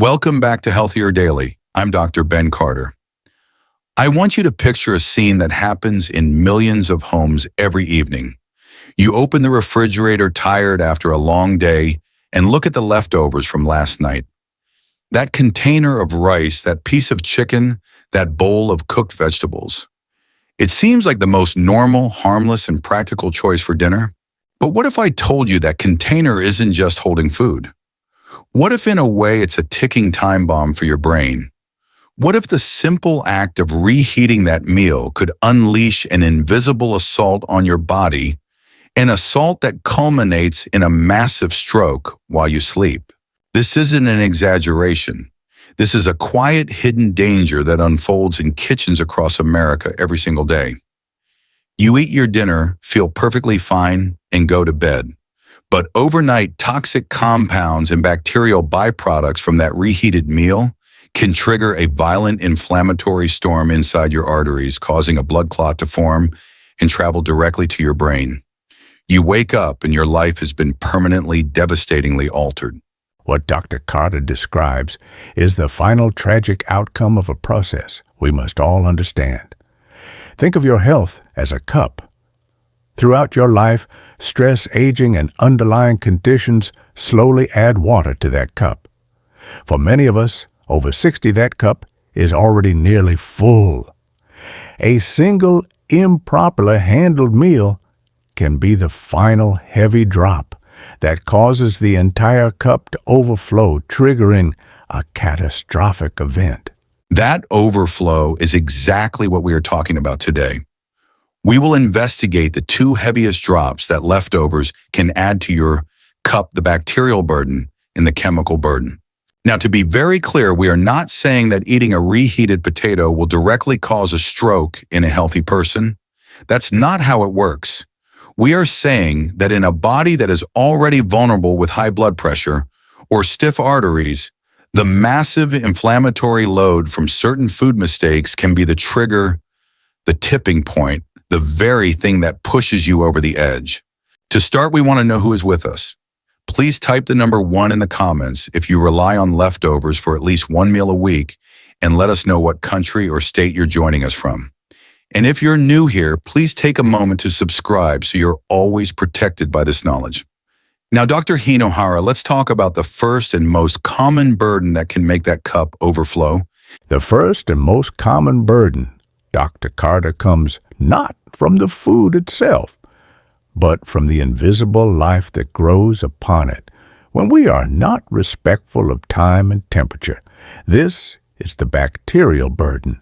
Welcome back to Healthier Daily. I'm Dr. Ben Carter. I want you to picture a scene that happens in millions of homes every evening. You open the refrigerator tired after a long day and look at the leftovers from last night. That container of rice, that piece of chicken, that bowl of cooked vegetables. It seems like the most normal, harmless, and practical choice for dinner. But what if I told you that container isn't just holding food? What if in a way it's a ticking time bomb for your brain? What if the simple act of reheating that meal could unleash an invisible assault on your body, an assault that culminates in a massive stroke while you sleep? This isn't an exaggeration. This is a quiet, hidden danger that unfolds in kitchens across America every single day. You eat your dinner, feel perfectly fine, and go to bed. But overnight, toxic compounds and bacterial byproducts from that reheated meal can trigger a violent inflammatory storm inside your arteries, causing a blood clot to form and travel directly to your brain. You wake up and your life has been permanently, devastatingly altered. What Dr. Carter describes is the final tragic outcome of a process we must all understand. Think of your health as a cup. Throughout your life, stress, aging, and underlying conditions slowly add water to that cup. For many of us, over 60, that cup is already nearly full. A single improperly handled meal can be the final heavy drop that causes the entire cup to overflow, triggering a catastrophic event. That overflow is exactly what we are talking about today. We will investigate the two heaviest drops that leftovers can add to your cup, the bacterial burden and the chemical burden. Now, to be very clear, we are not saying that eating a reheated potato will directly cause a stroke in a healthy person. That's not how it works. We are saying that in a body that is already vulnerable with high blood pressure or stiff arteries, the massive inflammatory load from certain food mistakes can be the trigger, the tipping point, the very thing that pushes you over the edge. To start, we want to know who is with us. Please type the number 1 in the comments if you rely on leftovers for at least one meal a week, and let us know what country or state you're joining us from. And if you're new here, please take a moment to subscribe so you're always protected by this knowledge. Now, Dr. Hinohara, let's talk about the first and most common burden that can make that cup overflow. The first and most common burden, Dr. Carter, comes not from the food itself, but from the invisible life that grows upon it when we are not respectful of time and temperature. This is the bacterial burden,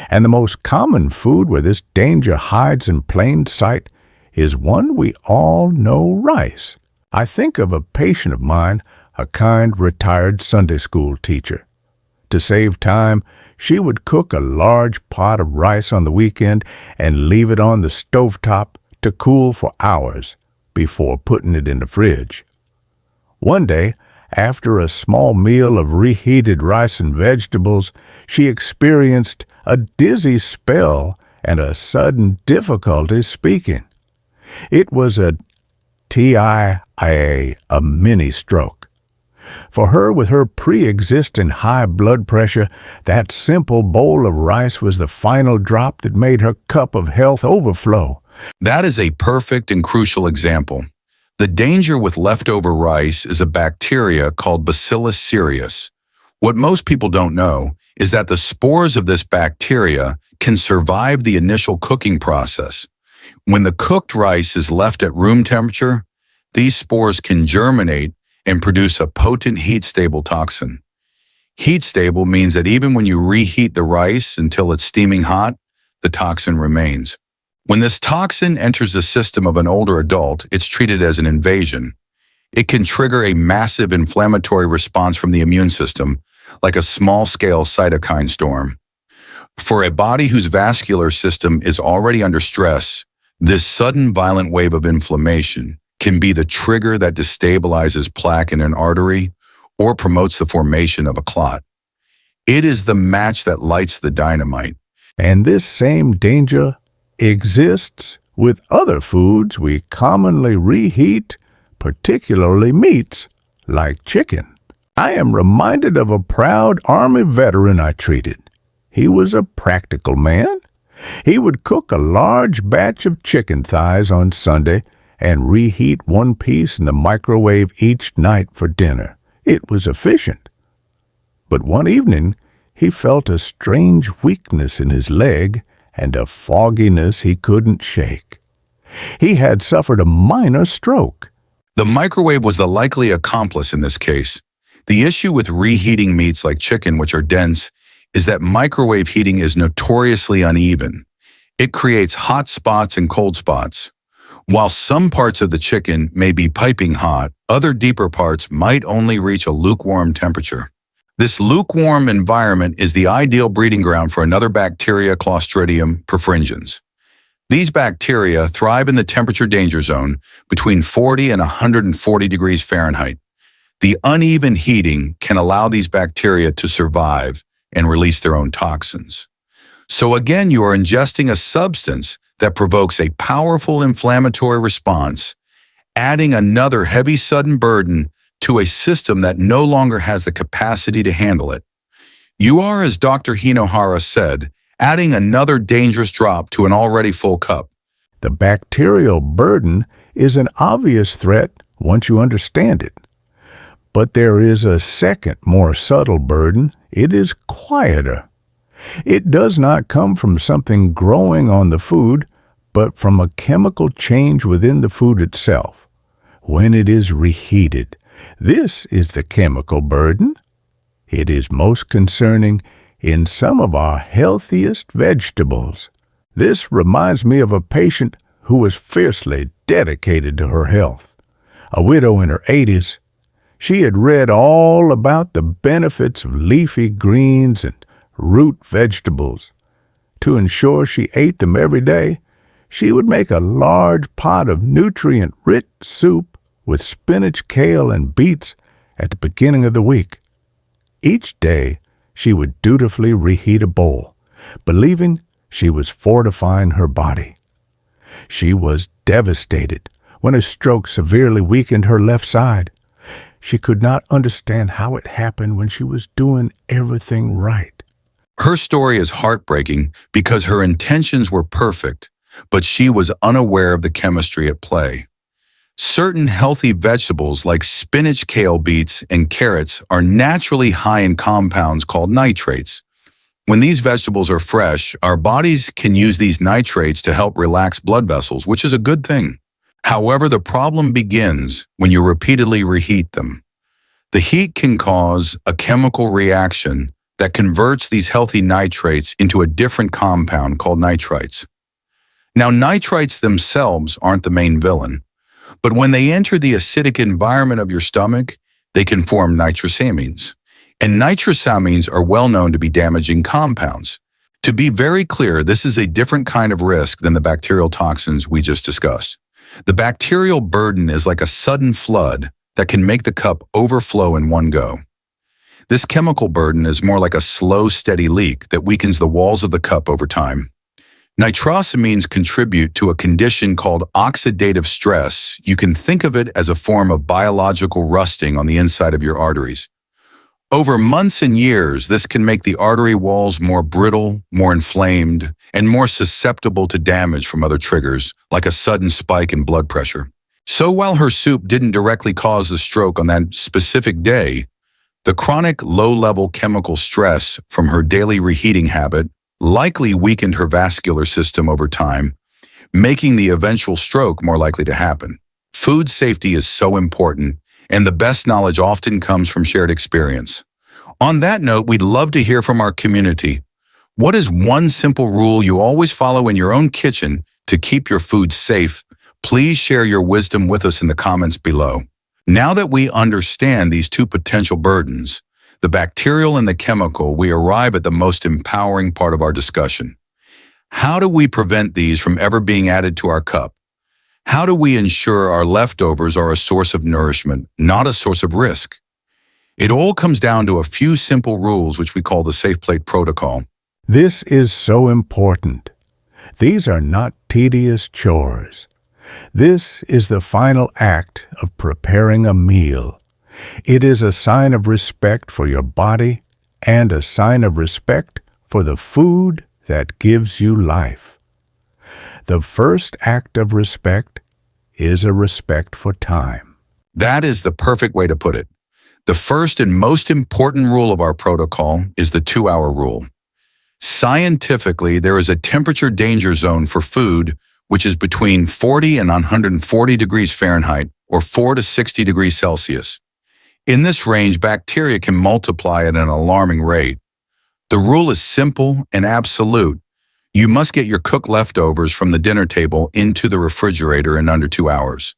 and the most common food where this danger hides in plain sight is one we all know: rice. I think of a patient of mine, a kind retired Sunday school teacher. To save time, she would cook a large pot of rice on the weekend and leave it on the stovetop to cool for hours before putting it in the fridge. One day, after a small meal of reheated rice and vegetables, she experienced a dizzy spell and a sudden difficulty speaking. It was a TIA, a mini stroke. For her, with her pre-existing high blood pressure, that simple bowl of rice was the final drop that made her cup of health overflow. That is a perfect and crucial example. The danger with leftover rice is a bacteria called Bacillus cereus. What most people don't know is that the spores of this bacteria can survive the initial cooking process. When the cooked rice is left at room temperature, these spores can germinate and produce a potent heat-stable toxin. Heat-stable means that even when you reheat the rice until it's steaming hot, the toxin remains. When this toxin enters the system of an older adult, it's treated as an invasion. It can trigger a massive inflammatory response from the immune system, like a small-scale cytokine storm. For a body whose vascular system is already under stress, this sudden violent wave of inflammation can be the trigger that destabilizes plaque in an artery or promotes the formation of a clot. It is the match that lights the dynamite. And this same danger exists with other foods we commonly reheat, particularly meats like chicken. I am reminded of a proud Army veteran I treated. He was a practical man. He would cook a large batch of chicken thighs on Sunday and reheat one piece in the microwave each night for dinner. It was efficient. But one evening, he felt a strange weakness in his leg and a fogginess he couldn't shake. He had suffered a minor stroke. The microwave was the likely accomplice in this case. The issue with reheating meats like chicken, which are dense, is that microwave heating is notoriously uneven. It creates hot spots and cold spots. While some parts of the chicken may be piping hot, other deeper parts might only reach a lukewarm temperature. This lukewarm environment is the ideal breeding ground for another bacteria, Clostridium perfringens. These bacteria thrive in the temperature danger zone between 40 and 140 degrees Fahrenheit. The uneven heating can allow these bacteria to survive and release their own toxins. So again, you are ingesting a substance that provokes a powerful inflammatory response, adding another heavy sudden burden to a system that no longer has the capacity to handle it. You are, as Dr. Hinohara said, adding another dangerous drop to an already full cup. The bacterial burden is an obvious threat once you understand it. But there is a second, more subtle burden. It is quieter. It does not come from something growing on the food, but from a chemical change within the food itself. When it is reheated, this is the chemical burden. It is most concerning in some of our healthiest vegetables. This reminds me of a patient who was fiercely dedicated to her health. A widow in her 80s, she had read all about the benefits of leafy greens and root vegetables. To ensure she ate them every day, she would make a large pot of nutrient-rich soup with spinach, kale, and beets at the beginning of the week. Each day, she would dutifully reheat a bowl, believing she was fortifying her body. She was devastated when a stroke severely weakened her left side. She could not understand how it happened when she was doing everything right. Her story is heartbreaking because her intentions were perfect, but she was unaware of the chemistry at play. Certain healthy vegetables like spinach, kale, beets, and carrots are naturally high in compounds called nitrates. When these vegetables are fresh, our bodies can use these nitrates to help relax blood vessels, which is a good thing. However, the problem begins when you repeatedly reheat them. The heat can cause a chemical reaction that converts these healthy nitrates into a different compound called nitrites. Now, nitrites themselves aren't the main villain, but when they enter the acidic environment of your stomach, they can form nitrosamines. And nitrosamines are well known to be damaging compounds. To be very clear, this is a different kind of risk than the bacterial toxins we just discussed. The bacterial burden is like a sudden flood that can make the cup overflow in one go. This chemical burden is more like a slow, steady leak that weakens the walls of the cup over time. Nitrosamines contribute to a condition called oxidative stress. You can think of it as a form of biological rusting on the inside of your arteries. Over months and years, this can make the artery walls more brittle, more inflamed, and more susceptible to damage from other triggers, like a sudden spike in blood pressure. So while her soup didn't directly cause the stroke on that specific day, the chronic low-level chemical stress from her daily reheating habit likely weakened her vascular system over time, making the eventual stroke more likely to happen. Food safety is so important, and the best knowledge often comes from shared experience. On that note, we'd love to hear from our community. What is one simple rule you always follow in your own kitchen to keep your food safe? Please share your wisdom with us in the comments below. Now that we understand these two potential burdens, the bacterial and the chemical, we arrive at the most empowering part of our discussion. How do we prevent these from ever being added to our cup? How do we ensure our leftovers are a source of nourishment, not a source of risk? It all comes down to a few simple rules, which we call the Safe Plate Protocol. This is so important. These are not tedious chores. This is the final act of preparing a meal. It is a sign of respect for your body and a sign of respect for the food that gives you life. The first act of respect is a respect for time. That is the perfect way to put it. The first and most important rule of our protocol is the 2-hour rule. Scientifically, there is a temperature danger zone for food which is between 40 and 140 degrees Fahrenheit or 4 to 60 degrees Celsius. In this range, bacteria can multiply at an alarming rate. The rule is simple and absolute. You must get your cooked leftovers from the dinner table into the refrigerator in under 2 hours.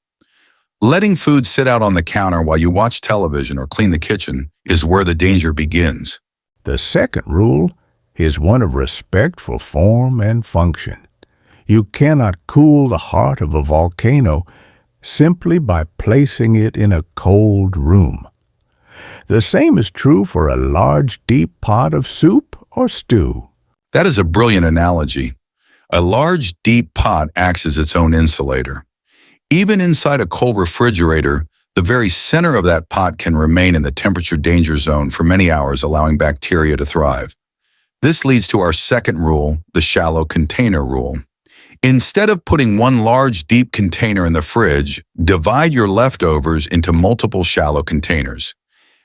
Letting food sit out on the counter while you watch television or clean the kitchen is where the danger begins. The second rule is one of respect for form and function. You cannot cool the heart of a volcano simply by placing it in a cold room. The same is true for a large, deep pot of soup or stew. That is a brilliant analogy. A large, deep pot acts as its own insulator. Even inside a cold refrigerator, the very center of that pot can remain in the temperature danger zone for many hours, allowing bacteria to thrive. This leads to our second rule, the shallow container rule. Instead of putting one large, deep container in the fridge, divide your leftovers into multiple shallow containers.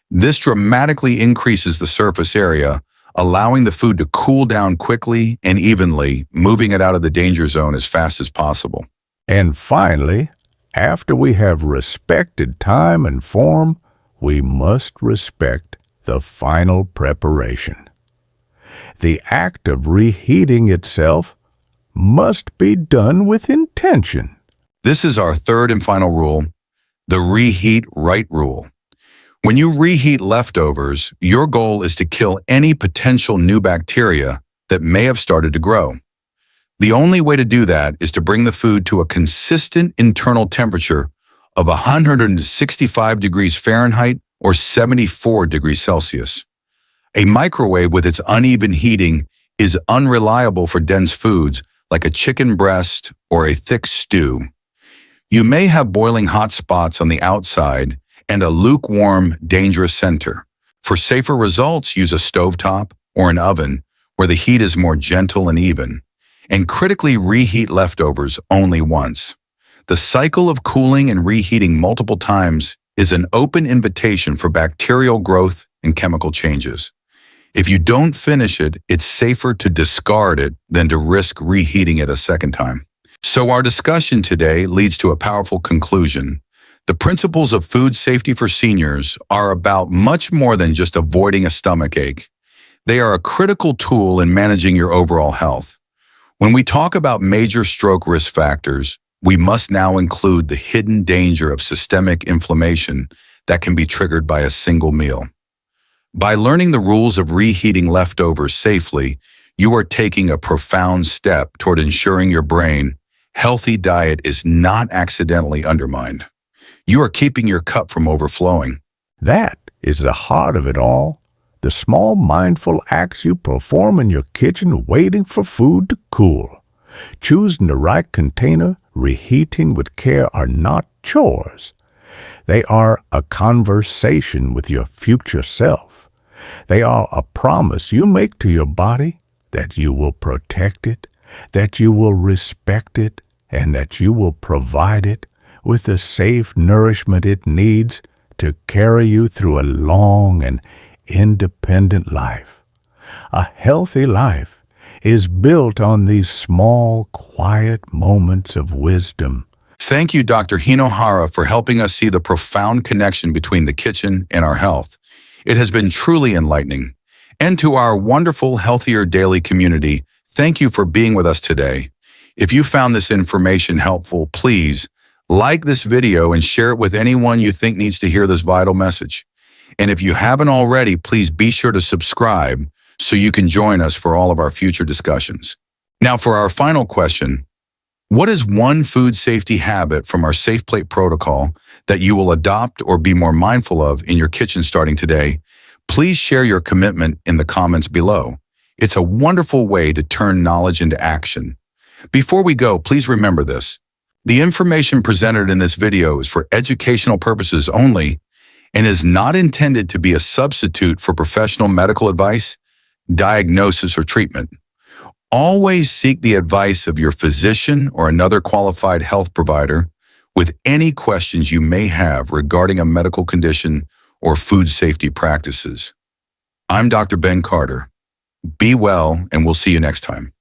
This dramatically increases the surface area, allowing the food to cool down quickly and evenly, moving it out of the danger zone as fast as possible. And finally, after we have respected time and form, we must respect the final preparation. The act of reheating itself must be done with intention. This is our third and final rule, the reheat right rule. When you reheat leftovers, your goal is to kill any potential new bacteria that may have started to grow. The only way to do that is to bring the food to a consistent internal temperature of 165 degrees Fahrenheit or 74 degrees Celsius. A microwave with its uneven heating is unreliable for dense foods like a chicken breast or a thick stew. You may have boiling hot spots on the outside and a lukewarm, dangerous center. For safer results, use a stovetop or an oven where the heat is more gentle and even. And critically reheat leftovers only once. The cycle of cooling and reheating multiple times is an open invitation for bacterial growth and chemical changes. If you don't finish it, it's safer to discard it than to risk reheating it a second time. So our discussion today leads to a powerful conclusion. The principles of food safety for seniors are about much more than just avoiding a stomach ache. They are a critical tool in managing your overall health. When we talk about major stroke risk factors, we must now include the hidden danger of systemic inflammation that can be triggered by a single meal. By learning the rules of reheating leftovers safely, you are taking a profound step toward ensuring your brain healthy diet is not accidentally undermined. You are keeping your cup from overflowing. That is the heart of it all. The small mindful acts you perform in your kitchen waiting for food to cool. Choosing the right container, reheating with care are not chores. They are a conversation with your future self. They are a promise you make to your body that you will protect it, that you will respect it, and that you will provide it with the safe nourishment it needs to carry you through a long and independent life. A healthy life is built on these small, quiet moments of wisdom. Thank you, Dr. Hinohara, for helping us see the profound connection between the kitchen and our health. It has been truly enlightening. And to our wonderful Healthier Daily community, thank you for being with us today. If you found this information helpful, please like this video and share it with anyone you think needs to hear this vital message. And if you haven't already, please be sure to subscribe so you can join us for all of our future discussions. Now for our final question, what is one food safety habit from our Safe Plate protocol that you will adopt or be more mindful of in your kitchen starting today? Please share your commitment in the comments below. It's a wonderful way to turn knowledge into action. Before we go, please remember this. The information presented in this video is for educational purposes only and is not intended to be a substitute for professional medical advice, diagnosis, or treatment. Always seek the advice of your physician or another qualified health provider with any questions you may have regarding a medical condition or food safety practices. I'm Dr. Ben Carter. Be well, and we'll see you next time.